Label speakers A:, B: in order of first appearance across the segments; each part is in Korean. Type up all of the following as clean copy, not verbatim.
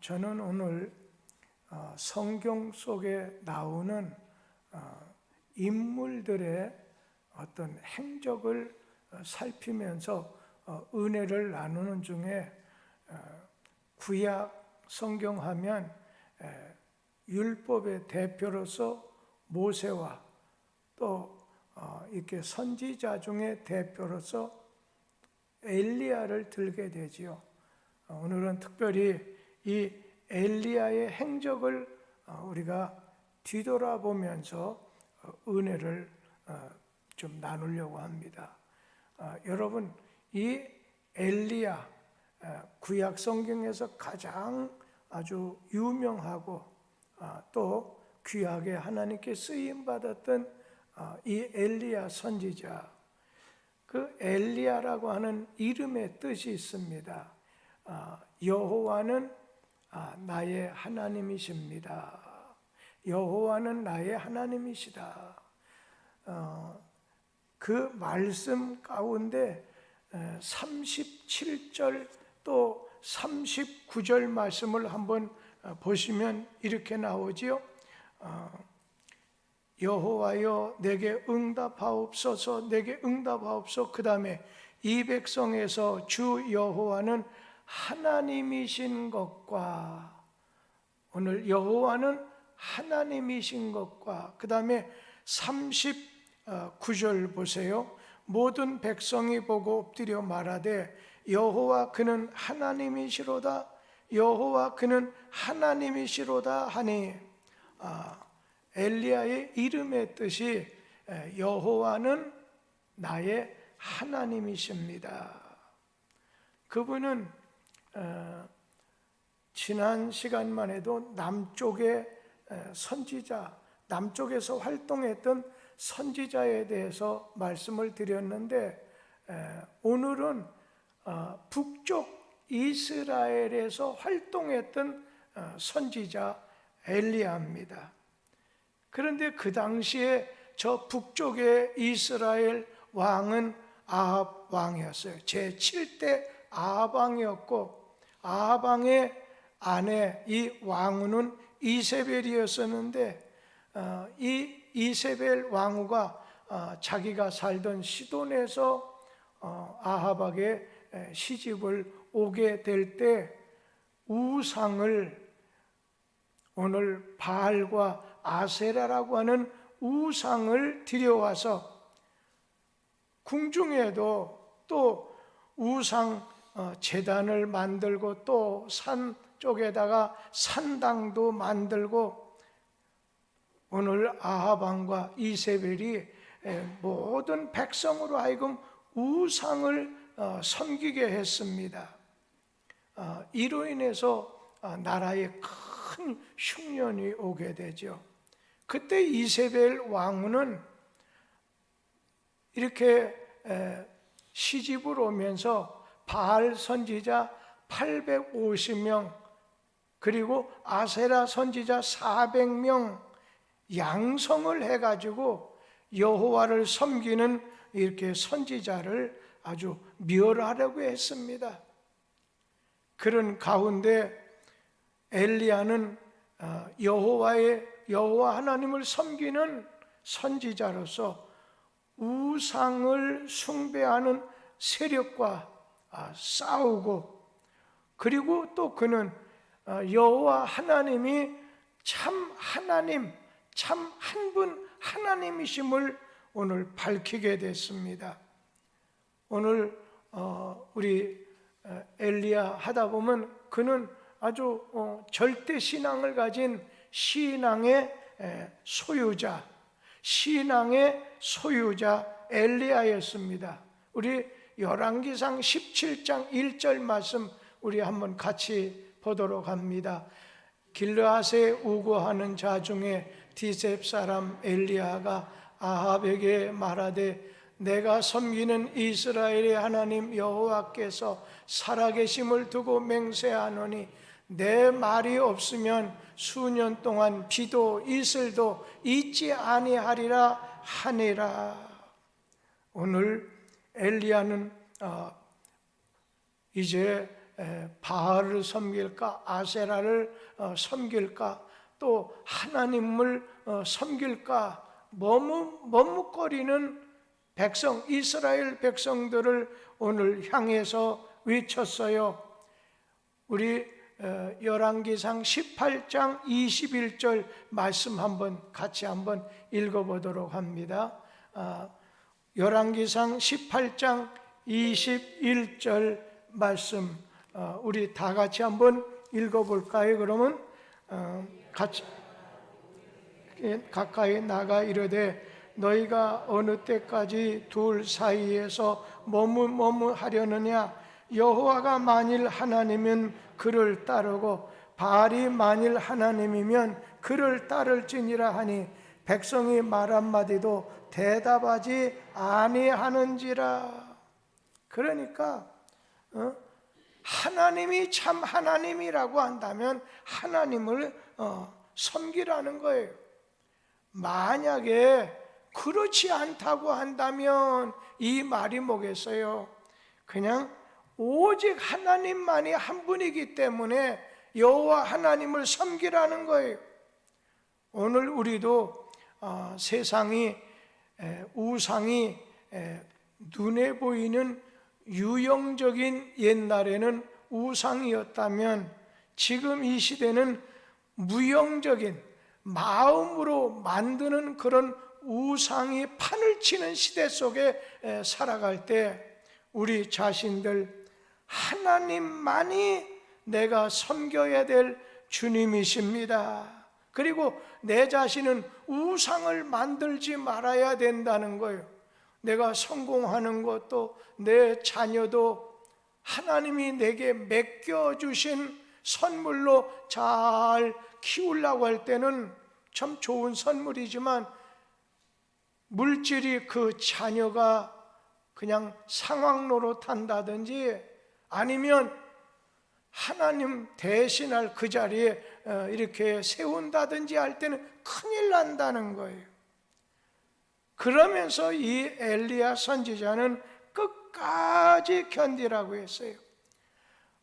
A: 저는 오늘 성경 속에 나오는 인물들의 어떤 행적을 살피면서 은혜를 나누는 중에 구약 성경 하면 율법의 대표로서 모세와 또 이렇게 선지자 중에 대표로서 엘리야를 들게 되지요. 오늘은 특별히 이 엘리야의 행적을 우리가 뒤돌아보면서 은혜를 좀 나누려고 합니다. 여러분, 이 엘리야, 구약 성경에서 가장 아주 유명하고 또 귀하게 하나님께 쓰임받았던 이 엘리야 선지자, 그 엘리야라고 하는 이름의 뜻이 있습니다. 여호와는 나의 하나님이십니다. 여호와는 나의 하나님이시다. 그 말씀 가운데 37절 또 39절 말씀을 한번 보시면 이렇게 나오지요. 여호와여 내게 응답하옵소서, 내게 응답하옵소서. 그 다음에 이 백성에서 주 여호와는 하나님이신 것과, 오늘 여호와는 하나님이신 것과, 그 다음에 39절 보세요. 모든 백성이 보고 엎드려 말하되 여호와 그는 하나님이시로다, 여호와 그는 하나님이시로다 하니, 엘리야의 이름의 뜻이 여호와는 나의 하나님이십니다. 그분은 지난 시간만 해도 남쪽의 선지자, 남쪽에서 활동했던 선지자에 대해서 말씀을 드렸는데, 오늘은 북쪽 이스라엘에서 활동했던 선지자 엘리야입니다. 그런데 그 당시에 저 북쪽의 이스라엘 왕은 아합 왕이었어요. 제7대 아합 왕이었고, 아합 왕의 아내 이 왕후는 이세벨이었었는데, 이 이세벨 왕후가 자기가 살던 시돈에서 아합에게 시집을 오게 될 때 우상을, 오늘 바알과 아세라라고 하는 우상을 들여와서 궁중에도 또 우상 제단을 만들고 또 산 쪽에다가 산당도 만들고, 오늘 아합 왕과 이세벨이 모든 백성으로 하여금 우상을 섬기게 했습니다. 이로 인해서 나라에 큰 흉년이 오게 되죠. 그때 이세벨 왕후는 이렇게 시집을 오면서 바알 선지자 850명 그리고 아세라 선지자 400명 양성을 해가지고 여호와를 섬기는 이렇게 선지자를 아주 멸하려고 했습니다. 그런 가운데 엘리야는 여호와 하나님을 섬기는 선지자로서 우상을 숭배하는 세력과 싸우고, 그리고 또 그는 여호와 하나님이 참 하나님, 참 한 분 하나님이심을 오늘 밝히게 됐습니다. 오늘 우리 엘리야 하다 보면 그는 아주 절대 신앙을 가진 신앙의 소유자, 신앙의 소유자 엘리야였습니다. 우리 열왕기상 17장 1절 말씀 우리 한번 같이 보도록 합니다. 길르앗에 우거하는 자 중에 디셉 사람 엘리야가 아합에게 말하되 내가 섬기는 이스라엘의 하나님 여호와께서 살아계심을 두고 맹세하노니 내 말이 없으면 수년 동안 비도 이슬도 있지 아니하리라 하니라. 오늘 엘리야는 이제 바알을 섬길까, 아세라를 섬길까, 또 하나님을 섬길까 머뭇거리는 백성, 이스라엘 백성들을 오늘 향해서 외쳤어요. 우리 열왕기상 18장 21절 말씀 같이 한번 읽어보도록 합니다. 열왕기상 18장 21절 말씀 우리 다 같이 한번 읽어볼까요? 그러면 같이 가까이 나가 이르되 너희가 어느 때까지 둘 사이에서 머뭇머뭇하려느냐? 여호와가 만일 하나님이면 그를 따르고 바알이 만일 하나님이면 그를 따를지니라 하니 백성이 말 한마디도 대답하지 아니하는지라. 그러니까 하나님이 참 하나님이라고 한다면 하나님을 섬기라는 거예요. 만약에 그렇지 않다고 한다면 이 말이 뭐겠어요? 그냥 오직 하나님만이 한 분이기 때문에 여호와 하나님을 섬기라는 거예요. 오늘 우리도 세상이 우상이 눈에 보이는 유형적인 옛날에는 우상이었다면 지금 이 시대는 무형적인 마음으로 만드는 그런 우상이 판을 치는 시대 속에 살아갈 때 우리 자신들 하나님만이 내가 섬겨야 될 주님이십니다. 그리고 내 자신은 우상을 만들지 말아야 된다는 거예요. 내가 성공하는 것도 내 자녀도 하나님이 내게 맡겨주신 선물로 잘 키우려고 할 때는 참 좋은 선물이지만 물질이 그 자녀가 그냥 상황 노릇한다든지 아니면 하나님 대신할 그 자리에 이렇게 세운다든지 할 때는 큰일 난다는 거예요. 그러면서 이 엘리야 선지자는 끝까지 견디라고 했어요.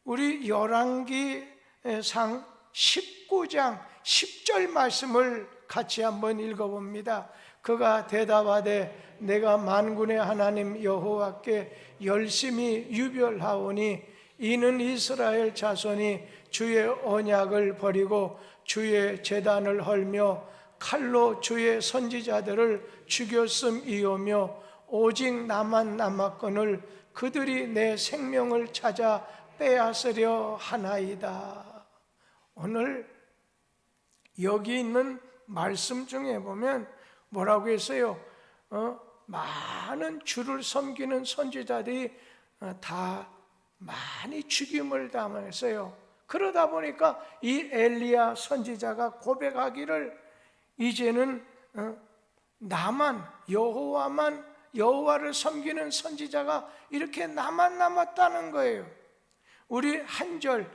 A: 우리 열왕기상 19장 10절 말씀을 같이 한번 읽어봅니다. 그가 대답하되 내가 만군의 하나님 여호와께 열심히 유별하오니 이는 이스라엘 자손이 주의 언약을 버리고 주의 제단을 헐며 칼로 주의 선지자들을 죽였음이오며 오직 나만 남았거늘 그들이 내 생명을 찾아 빼앗으려 하나이다. 오늘 여기 있는 말씀 중에 보면 뭐라고 했어요? 많은 주를 섬기는 선지자들이 다 많이 죽임을 당했어요. 그러다 보니까 이 엘리야 선지자가 고백하기를 이제는 나만 여호와를 섬기는 선지자가 이렇게 나만 남았다는 거예요. 우리 한 절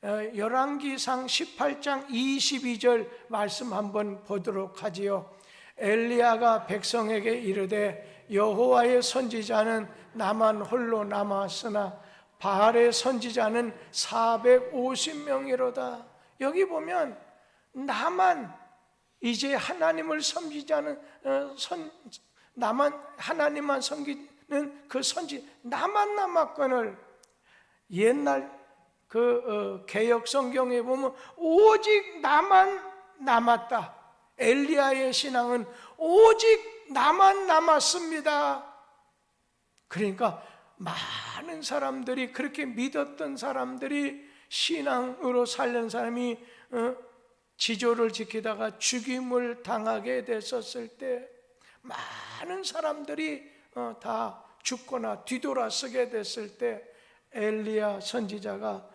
A: 열왕기상 18장 22절 말씀 한번 보도록 하지요. 엘리야가 백성에게 이르되 여호와의 선지자는 나만 홀로 남았으나 바알의 선지자는 450명이로다. 여기 보면 나만 이제 하나님을 섬기자는 나만 하나님만 섬기는 그 선지 나만 남았거늘. 옛날 그 개역 성경에 보면 오직 나만 남았다. 엘리야의 신앙은 오직 나만 남았습니다. 그러니까 많은 사람들이 그렇게 믿었던 사람들이 신앙으로 살는 사람이 지조를 지키다가 죽임을 당하게 됐었을 때 많은 사람들이 다 죽거나 뒤돌아서게 됐을 때 엘리야 선지자가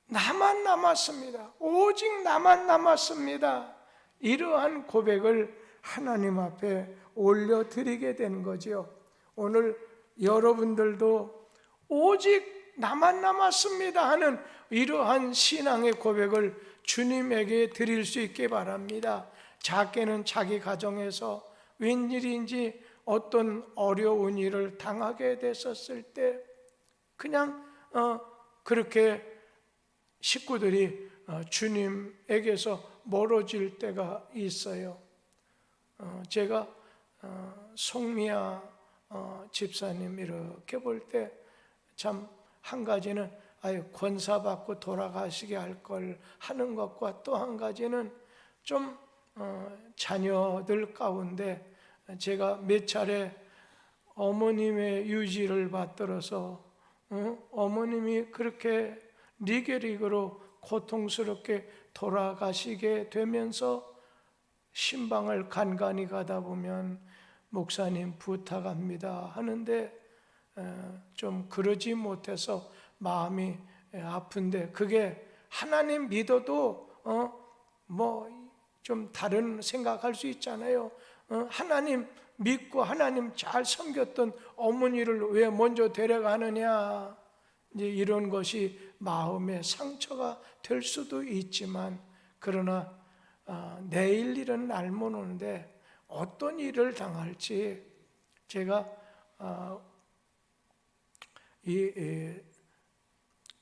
A: 나만 남았습니다. 오직 나만 남았습니다. 이러한 고백을 하나님 앞에 올려드리게 된 거지요. 오늘 여러분들도 오직 나만 남았습니다 하는 이러한 신앙의 고백을 주님에게 드릴 수 있게 바랍니다. 작게는 자기 가정에서 웬일인지 어떤 어려운 일을 당하게 됐었을 때 그냥 그렇게 식구들이 주님에게서 멀어질 때가 있어요. 제가 송미아 집사님 이렇게 볼 때 참 한 가지는 권사받고 돌아가시게 할 걸 하는 것과 또 한 가지는 좀 자녀들 가운데 제가 몇 차례 어머님의 유지를 받들어서 어머님이 그렇게 리게릭으로 고통스럽게 돌아가시게 되면서 신방을 간간히 가다 보면 목사님 부탁합니다 하는데 좀 그러지 못해서 마음이 아픈데, 그게 하나님 믿어도 뭐 좀 다른 생각할 수 있잖아요. 하나님 믿고 하나님 잘 섬겼던 어머니를 왜 먼저 데려가느냐, 이제 이런 것이 마음의 상처가 될 수도 있지만, 그러나 내일 일은 알면 오는데 어떤 일을 당할지, 제가 이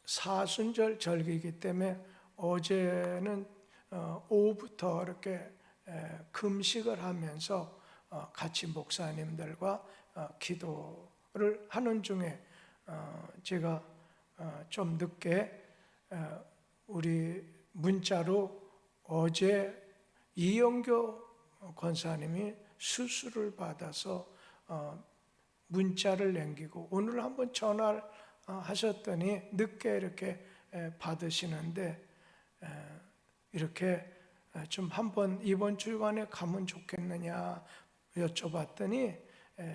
A: 사순절 절기이기 때문에 어제는 오후부터 이렇게 금식을 하면서 같이 목사님들과 기도를 하는 중에 제가 좀 늦게 우리 문자로 어제 이영교 권사님이 수술을 받아서 문자를 남기고 오늘 한번 전화를 하셨더니 늦게 이렇게 받으시는데, 이렇게 좀 한번 이번 주간에 가면 좋겠느냐 여쭤봤더니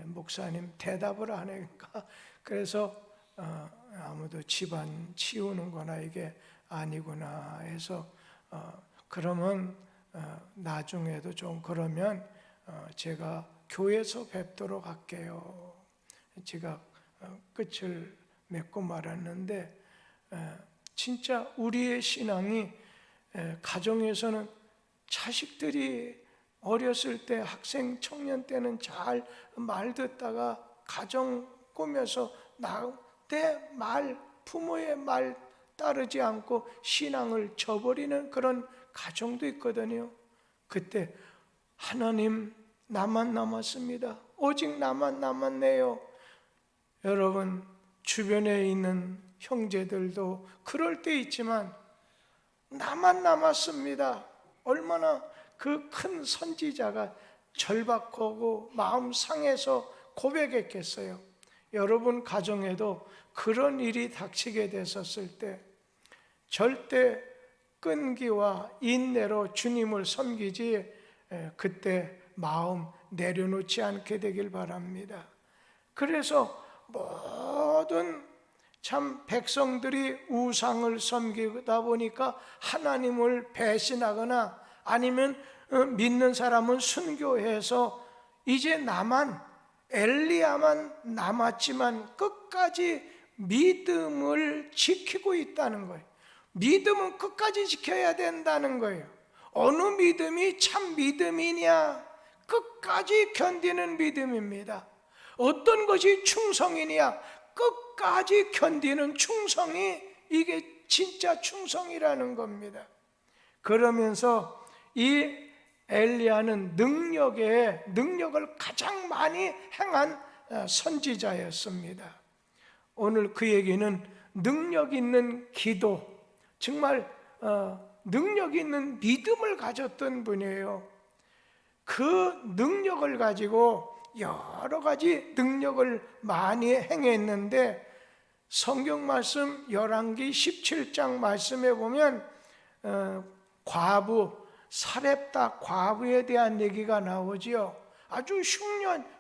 A: 목사님 대답을 안 하니까, 그래서 아무도 집안 치우는 거나 이게 아니구나 해서 그러면 나중에도 좀 그러면 제가 교회에서 뵙도록 할게요. 제가 끝을 맺고 말았는데, 진짜 우리의 신앙이 가정에서는 자식들이 어렸을 때 학생 청년 때는 잘 말 듣다가 가정 꾸며서 내 말, 부모의 말 따르지 않고 신앙을 저버리는 그런 가정도 있거든요. 그때 하나님 나만 남았습니다, 오직 나만 남았네요. 여러분 주변에 있는 형제들도 그럴 때 있지만 나만 남았습니다. 얼마나 그 큰 선지자가 절박하고 마음 상해서 고백했겠어요. 여러분 가정에도 그런 일이 닥치게 됐었을 때 절대 끈기와 인내로 주님을 섬기지 그때 마음 내려놓지 않게 되길 바랍니다. 그래서 모든 참 백성들이 우상을 섬기다 보니까 하나님을 배신하거나 아니면 믿는 사람은 순교해서 이제 나만, 엘리야만 남았지만 끝까지 믿음을 지키고 있다는 거예요. 믿음은 끝까지 지켜야 된다는 거예요. 어느 믿음이 참 믿음이냐? 끝까지 견디는 믿음입니다. 어떤 것이 충성이냐? 끝까지 견디는 충성이 이게 진짜 충성이라는 겁니다. 그러면서 이 엘리야는 능력을 가장 많이 행한 선지자였습니다. 오늘 그 얘기는 능력 있는 기도, 정말 능력 있는 믿음을 가졌던 분이에요. 그 능력을 가지고 여러 가지 능력을 많이 행했는데, 성경 말씀 열왕기 17장 말씀에 보면 과부 사렙다 과부에 대한 얘기가 나오지요. 아주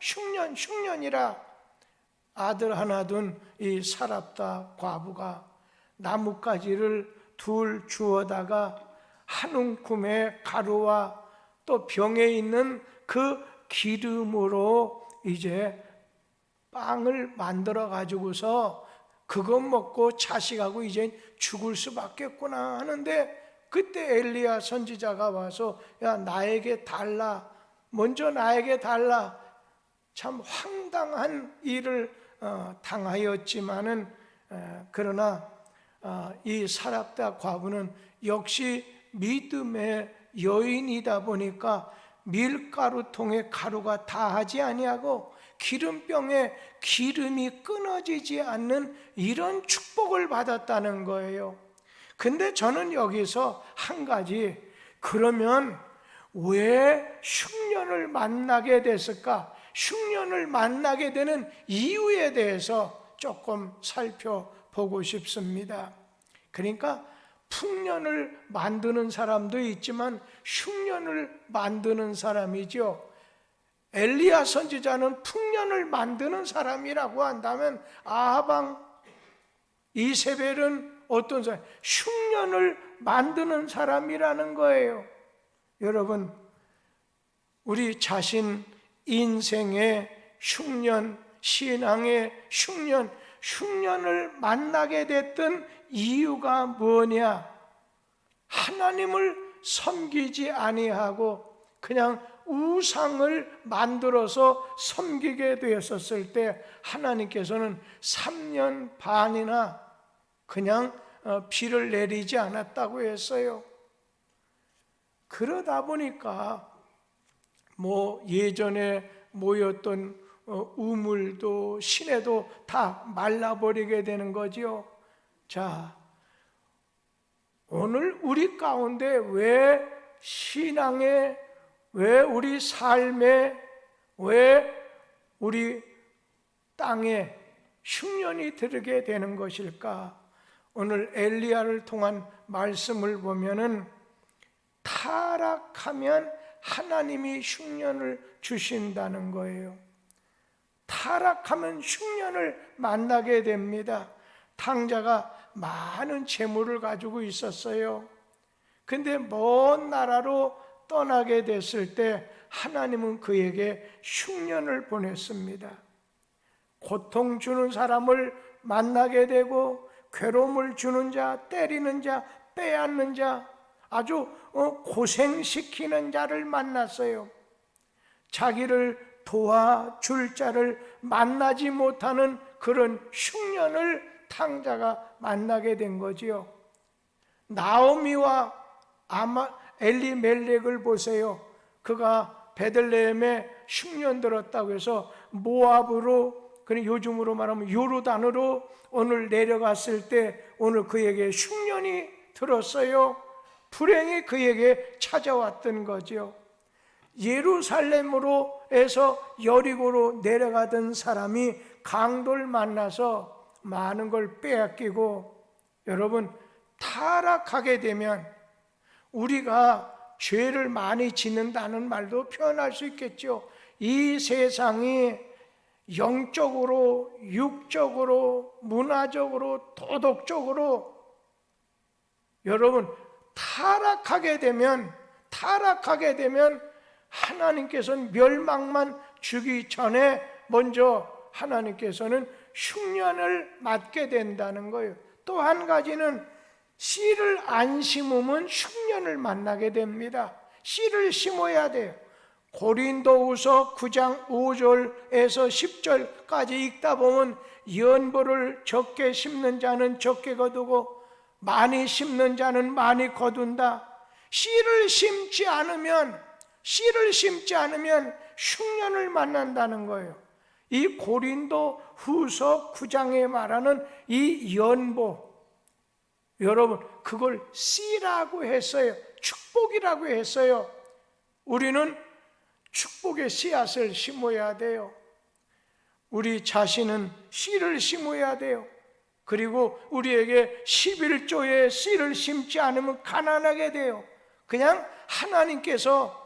A: 흉년이라 아들 하나 둔 이 사렙다 과부가 나뭇가지를 둘 주워다가 한 움큼의 가루와 또 병에 있는 그 기름으로 이제 빵을 만들어 가지고서 그것 먹고 자식하고 이제 죽을 수밖에구나 하는데, 그때 엘리야 선지자가 와서 야 나에게 달라, 먼저 나에게 달라. 참 황당한 일을 당하였지만은 그러나 이 사랍다 과부는 역시 믿음의 여인이다 보니까 밀가루통에 가루가 다하지 아니하고 기름병에 기름이 끊어지지 않는 이런 축복을 받았다는 거예요. 근데 저는 여기서 한 가지, 그러면 왜 흉년을 만나게 됐을까? 흉년을 만나게 되는 이유에 대해서 조금 살펴보고 싶습니다. 그러니까 풍년을 만드는 사람도 있지만 흉년을 만드는 사람이죠. 엘리야 선지자는 풍년을 만드는 사람이라고 한다면 아하방, 이세벨은 어떤 사람? 흉년을 만드는 사람이라는 거예요. 여러분, 우리 자신 인생의 흉년, 신앙의 흉년을 만나게 됐던 이유가 뭐냐? 하나님을 섬기지 아니하고 그냥 우상을 만들어서 섬기게 되었을 때 하나님께서는 3년 반이나 그냥 비를 내리지 않았다고 했어요. 그러다 보니까 예전에 모였던 우물도 시내도 다 말라버리게 되는 거죠. 자, 오늘 우리 가운데 왜 신앙에, 왜 우리 삶에, 왜 우리 땅에 흉년이 들게 되는 것일까? 오늘 엘리야를 통한 말씀을 보면은 타락하면 하나님이 흉년을 주신다는 거예요. 타락하면 흉년을 만나게 됩니다. 탕자가 많은 재물을 가지고 있었어요. 근데 먼 나라로 떠나게 됐을 때 하나님은 그에게 흉년을 보냈습니다. 고통 주는 사람을 만나게 되고 괴로움을 주는 자, 때리는 자, 빼앗는 자, 아주 고생시키는 자를 만났어요. 자기를 도와줄 자를 만나지 못하는 그런 흉년을 탕자가 만나게 된 거지요. 나오미와 엘리멜렉을 보세요. 그가 베들레헴에 흉년 들었다고 해서 모압으로, 요즘으로 말하면 요르단으로 오늘 내려갔을 때 오늘 그에게 흉년이 들었어요. 불행이 그에게 찾아왔던 거죠. 예루살렘으로에서 여리고로 내려가던 사람이 강도를 만나서 많은 걸 빼앗기고, 여러분, 타락하게 되면 우리가 죄를 많이 짓는다는 말도 표현할 수 있겠죠. 이 세상이 영적으로, 육적으로, 문화적으로, 도덕적으로 여러분 타락하게 되면 하나님께서는 멸망만 주기 전에 먼저 하나님께서는 흉년을 맞게 된다는 거예요. 또 한 가지는 씨를 안 심으면 흉년을 만나게 됩니다. 씨를 심어야 돼요. 고린도후서 9장 5절에서 10절까지 읽다 보면 연보를 적게 심는 자는 적게 거두고 많이 심는 자는 많이 거둔다. 씨를 심지 않으면 흉년을 만난다는 거예요. 이 고린도후서 9장에 말하는 이 연보, 여러분 그걸 씨라고 했어요. 축복이라고 했어요. 우리는 축복의 씨앗을 심어야 돼요. 우리 자신은 씨를 심어야 돼요. 그리고 우리에게 11조의 씨를 심지 않으면 가난하게 돼요. 그냥 하나님께서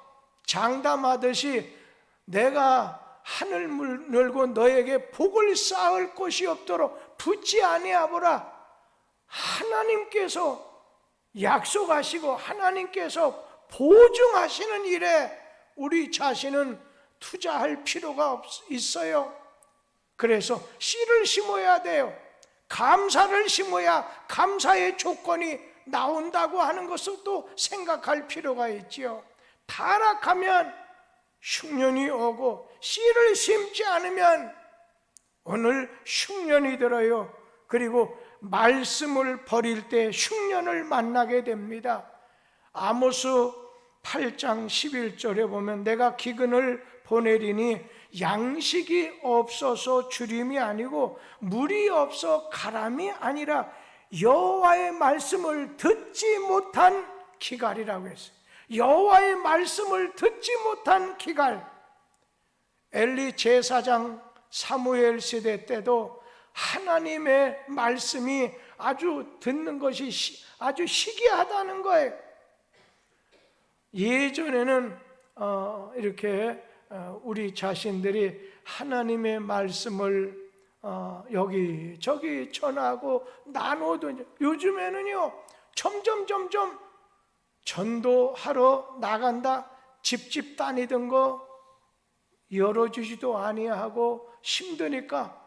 A: 장담하듯이 내가 하늘 문 열고 너에게 복을 쌓을 것이 없도록 붙지 아니하보라. 하나님께서 약속하시고 하나님께서 보증하시는 일에 우리 자신은 투자할 필요가 있어요. 그래서 씨를 심어야 돼요. 감사를 심어야 감사의 조건이 나온다고 하는 것을 또 생각할 필요가 있지요. 타락하면 흉년이 오고 씨를 심지 않으면 오늘 흉년이 들어요. 그리고 말씀을 버릴 때 흉년을 만나게 됩니다. 아모스 8장 11절에 보면 내가 기근을 보내리니 양식이 없어서 주림이 아니고 물이 없어 가람이 아니라 여호와의 말씀을 듣지 못한 기갈이라고 했어요. 여호와의 말씀을 듣지 못한 기갈. 엘리 제사장 사무엘 시대 때도 하나님의 말씀이 아주 듣는 것이 아주 희귀하다는 거예요. 예전에는 이렇게 우리 자신들이 하나님의 말씀을 여기저기 전하고 나눠도, 요즘에는요 점점 전도하러 나간다 집집 다니던 거 열어주지도 아니하고 힘드니까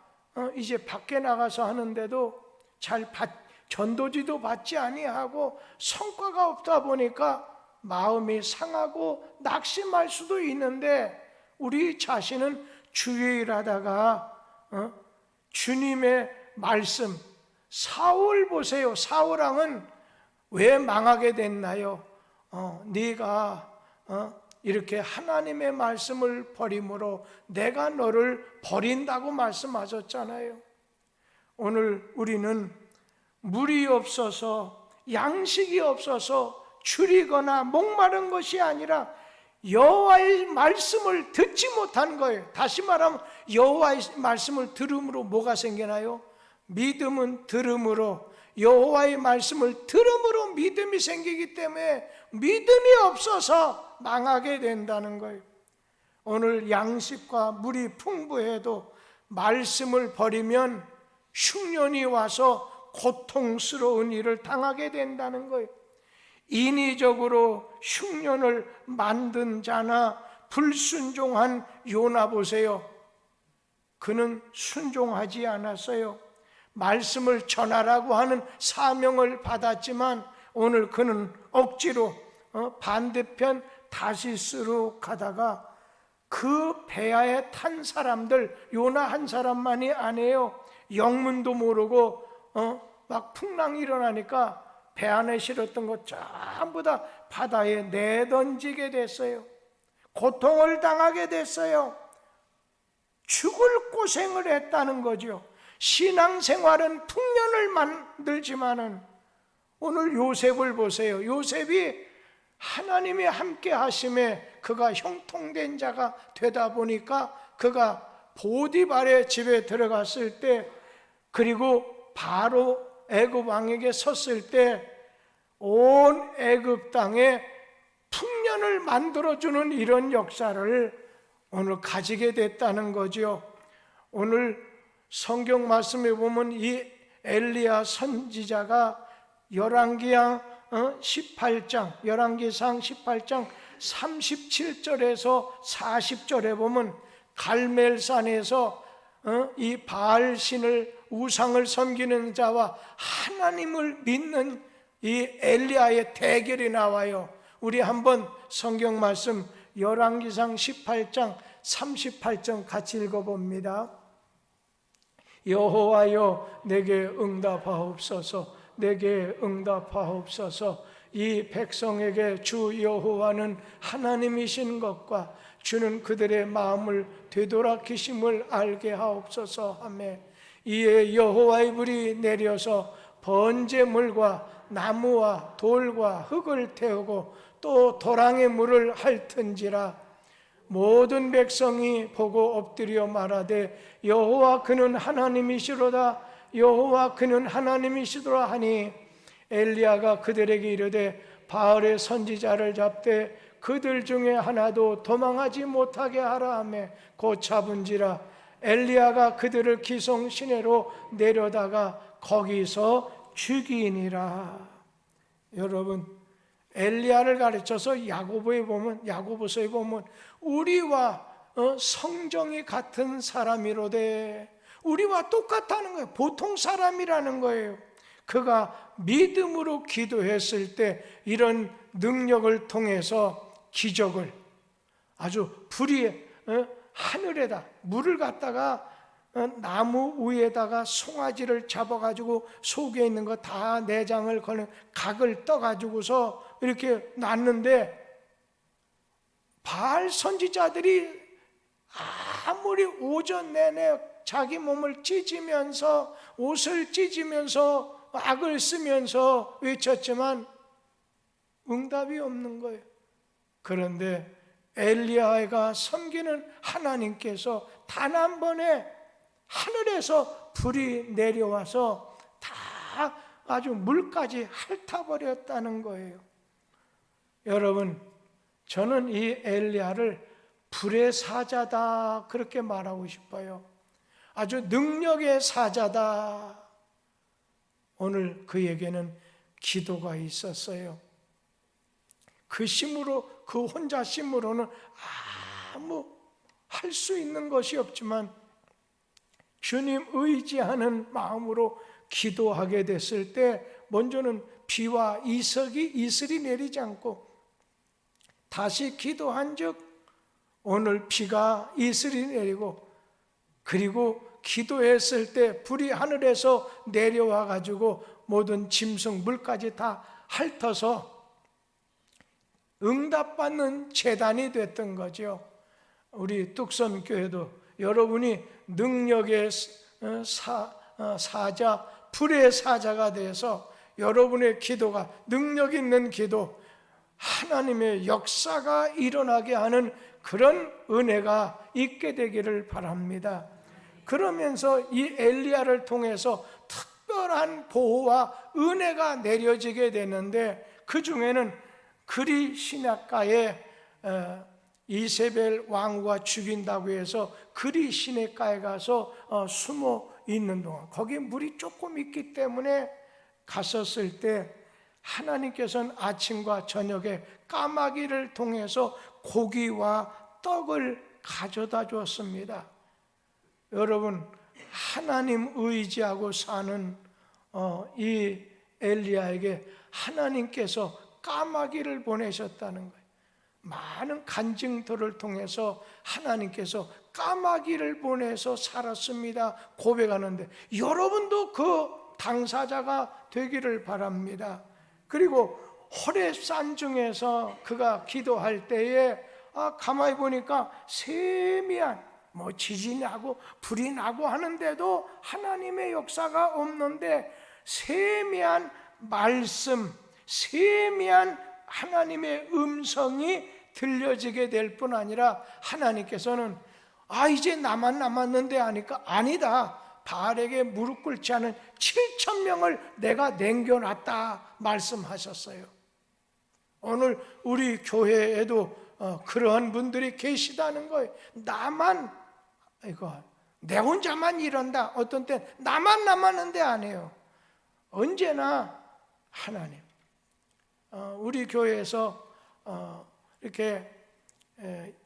A: 이제 밖에 나가서 하는데도 전도지도 받지 아니하고 성과가 없다 보니까 마음이 상하고 낙심할 수도 있는데, 우리 자신은 주일 하다가 주님의 말씀, 사울 보세요. 사울 왕은 왜 망하게 됐나요? 네가 이렇게 하나님의 말씀을 버림으로 내가 너를 버린다고 말씀하셨잖아요. 오늘 우리는 물이 없어서 양식이 없어서 줄이거나 목마른 것이 아니라 여호와의 말씀을 듣지 못한 거예요. 다시 말하면 여호와의 말씀을 들음으로 뭐가 생기나요? 믿음은 들음으로, 여호와의 말씀을 들음으로 믿음이 생기기 때문에 믿음이 없어서 망하게 된다는 거예요. 오늘 양식과 물이 풍부해도 말씀을 버리면 흉년이 와서 고통스러운 일을 당하게 된다는 거예요. 인위적으로 흉년을 만든 자나 불순종한 요나 보세요. 그는 순종하지 않았어요. 말씀을 전하라고 하는 사명을 받았지만 오늘 그는 억지로 반대편 다시스로 가다가 그 배아에 탄 사람들, 요나 한 사람만이 아니에요. 영문도 모르고 막 풍랑이 일어나니까 배 안에 실었던 것 전부 다 바다에 내던지게 됐어요. 고통을 당하게 됐어요. 죽을 고생을 했다는 거죠. 신앙생활은 풍년을 만들지만은 오늘 요셉을 보세요. 요셉이 하나님이 함께 하심에 그가 형통된 자가 되다 보니까 그가 보디발의 집에 들어갔을 때, 그리고 바로 애굽 왕에게 섰을 때 온 애굽 땅에 풍년을 만들어주는 이런 역사를 오늘 가지게 됐다는 거죠. 오늘 성경 말씀에 보면 이 엘리야 선지자가 열왕기상 18장 37절에서 40절에 보면 갈멜산에서 이 바알 신을, 우상을 섬기는 자와 하나님을 믿는 이 엘리야의 대결이 나와요. 우리 한번 성경 말씀 열왕기상 18장 38절 같이 읽어봅니다. 여호와여 내게 응답하옵소서, 내게 응답하옵소서. 이 백성에게 주 여호와는 하나님이신 것과 주는 그들의 마음을 되돌아키심을 알게 하옵소서 하며, 이에 여호와의 불이 내려서 번제물과 나무와 돌과 흙을 태우고 또 도랑의 물을 핥은지라. 모든 백성이 보고 엎드려 말하되 여호와 그는 하나님이시로다, 여호와 그는 하나님이시도다 하니, 엘리야가 그들에게 이르되 바알의 선지자를 잡되 그들 중에 하나도 도망하지 못하게 하라 하며 곧 잡은지라. 엘리야가 그들을 기송 시내로 내려다가 거기서 죽이니라. 여러분, 엘리야를 가르쳐서 야고보서에 보면 우리와 성정이 같은 사람이로되, 우리와 똑같다는 거예요. 보통 사람이라는 거예요. 그가 믿음으로 기도했을 때 이런 능력을 통해서 기적을, 아주 불이 하늘에다 물을 갖다가 나무 위에다가 송아지를 잡아가지고 속에 있는 거 다 내장을 거는 각을 떠가지고서 이렇게 놨는데, 바알 선지자들이 아무리 오전 내내 자기 몸을 찢으면서 옷을 찢으면서 악을 쓰면서 외쳤지만 응답이 없는 거예요. 그런데 엘리야가 섬기는 하나님께서 단 한 번에 하늘에서 불이 내려와서 다 아주 물까지 핥아버렸다는 거예요. 여러분, 저는 이 엘리야를 불의 사자다 그렇게 말하고 싶어요. 아주 능력의 사자다. 오늘 그에게는 기도가 있었어요. 그 힘으로, 그 혼자 힘으로는 아무 할 수 있는 것이 없지만 주님 의지하는 마음으로 기도하게 됐을 때 먼저는 비와 이슬이 내리지 않고 다시 기도한즉 오늘 비가 이슬이 내리고, 그리고 기도했을 때 불이 하늘에서 내려와 가지고 모든 짐승 물까지 다 핥아서 응답받는 제단이 됐던 거죠. 우리 뚝섬 교회도 여러분이 능력의 사자, 불의 사자가 돼서 여러분의 기도가 능력 있는 기도, 하나님의 역사가 일어나게 하는 그런 은혜가 있게 되기를 바랍니다. 그러면서 이 엘리야를 통해서 특별한 보호와 은혜가 내려지게 되는데, 그 중에는 그리 시냇가에 이세벨 왕후가 죽인다고 해서 그리 시냇가에 가서 숨어 있는 동안, 거기에 물이 조금 있기 때문에 갔었을 때 하나님께서는 아침과 저녁에 까마귀를 통해서 고기와 떡을 가져다 주었습니다. 여러분, 하나님 의지하고 사는 이 엘리야에게 하나님께서 까마귀를 보내셨다는 거예요. 많은 간증들을 통해서 하나님께서 까마귀를 보내서 살았습니다 고백하는데, 여러분도 그 당사자가 되기를 바랍니다. 그리고 호렙산 중에서 그가 기도할 때에 가만히 보니까 세미한 지진이 나고 불이 나고 하는데도 하나님의 역사가 없는데, 세미한 말씀, 세미한 하나님의 음성이 들려지게 될 뿐 아니라 하나님께서는 이제 나만 남았는데 하니까 아니다, 바알에게 무릎 꿇지 않은 7,000명을 내가 남겨놨다 말씀하셨어요. 오늘 우리 교회에도 그러한 분들이 계시다는 거예요. 나만, 내 혼자만 이런다, 어떤 때 나만 남았는데 안 해요. 언제나 하나님. 우리 교회에서 이렇게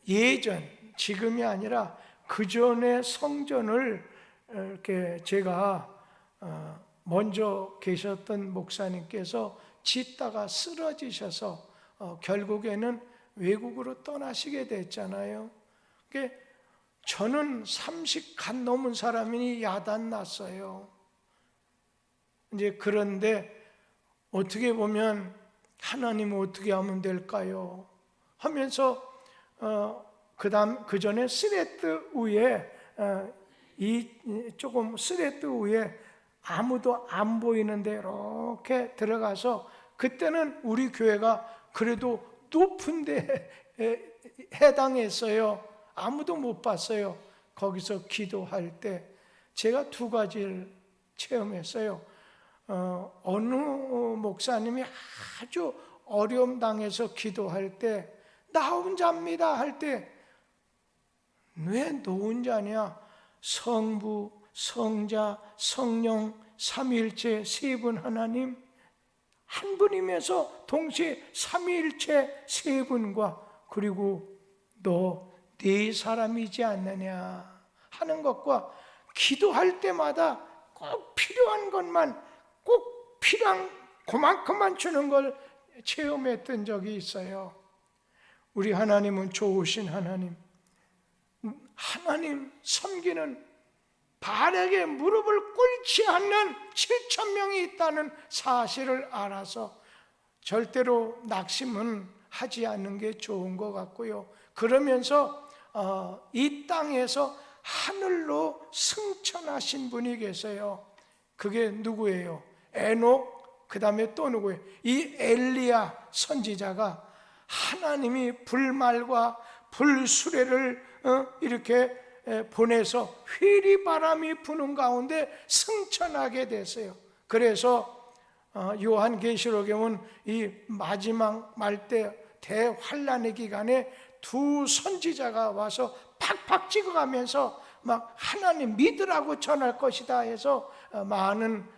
A: 예전, 지금이 아니라 그 전에 성전을 이렇게 제가 먼저 계셨던 목사님께서 짓다가 쓰러지셔서 결국에는 외국으로 떠나시게 됐잖아요. 저는 30 갓 넘은 사람이니 야단 났어요. 이제 그런데 어떻게 보면 하나님은 어떻게 하면 될까요? 하면서 그 전에 스레트 위에 조금 스레트 위에 아무도 안 보이는데 이렇게 들어가서, 그때는 우리 교회가 그래도 높은 데 해당했어요. 아무도 못 봤어요. 거기서 기도할 때 제가 두 가지를 체험했어요. 어느 목사님이 아주 어려움 당해서 기도할 때 나 혼자입니다 할 때, 왜 너 혼자냐? 성부, 성자, 성령 삼위일체 세 분 하나님 한 분이면서 동시에 삼위일체 세 분과, 그리고 너 네 사람이지 않느냐 하는 것과, 기도할 때마다 꼭 필요한 것만, 꼭 필요한 그만큼만 주는 걸 체험했던 적이 있어요. 우리 하나님은 좋으신 하나님, 하나님 섬기는 바알에게 무릎을 꿇지 않는 7,000명이 있다는 사실을 알아서 절대로 낙심은 하지 않는 게 좋은 것 같고요. 그러면서 이 땅에서 하늘로 승천하신 분이 계세요. 그게 누구예요? 에녹, 그 다음에 또 누구예요? 이 엘리야 선지자가 하나님이 불말과 불수레를 이렇게 보내서 회리바람이 부는 가운데 승천하게 됐어요. 그래서 요한계시록에 보면 이 마지막 말대 대환란의 기간에 두 선지자가 와서 팍팍 찍어가면서 막 하나님 믿으라고 전할 것이다 해서 많은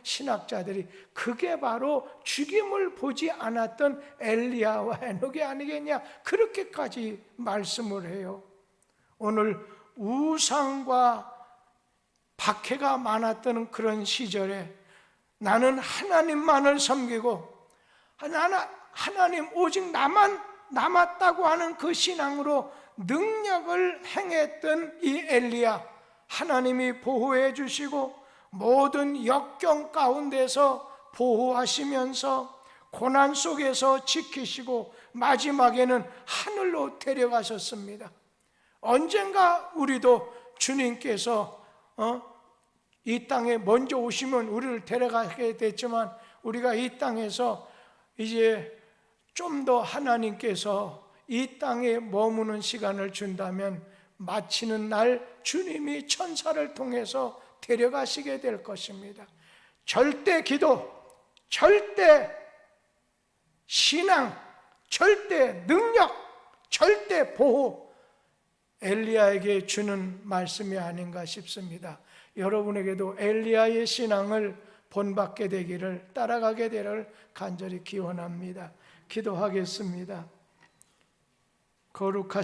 A: 신학자들이 그게 바로 죽임을 보지 않았던 엘리야와 에녹이 아니겠냐, 그렇게까지 말씀을 해요. 오늘 우상과 박해가 많았던 그런 시절에 나는 하나님만을 섬기고 하나님 오직 나만 남았다고 하는 그 신앙으로 능력을 행했던 이 엘리야, 하나님이 보호해 주시고 모든 역경 가운데서 보호하시면서 고난 속에서 지키시고 마지막에는 하늘로 데려가셨습니다. 언젠가 우리도 주님께서 이 땅에 먼저 오시면 우리를 데려가게 됐지만 우리가 이 땅에서 이제 좀 더 하나님께서 이 땅에 머무는 시간을 준다면 마치는 날 주님이 천사를 통해서 데려가시게 될 것입니다. 절대 기도, 절대 신앙, 절대 능력, 절대 보호, 엘리야에게 주는 말씀이 아닌가 싶습니다. 여러분에게도 엘리야의 신앙을 본받게 되기를, 따라가게 되기를 간절히 기원합니다. 기도하겠습니다. 거룩하신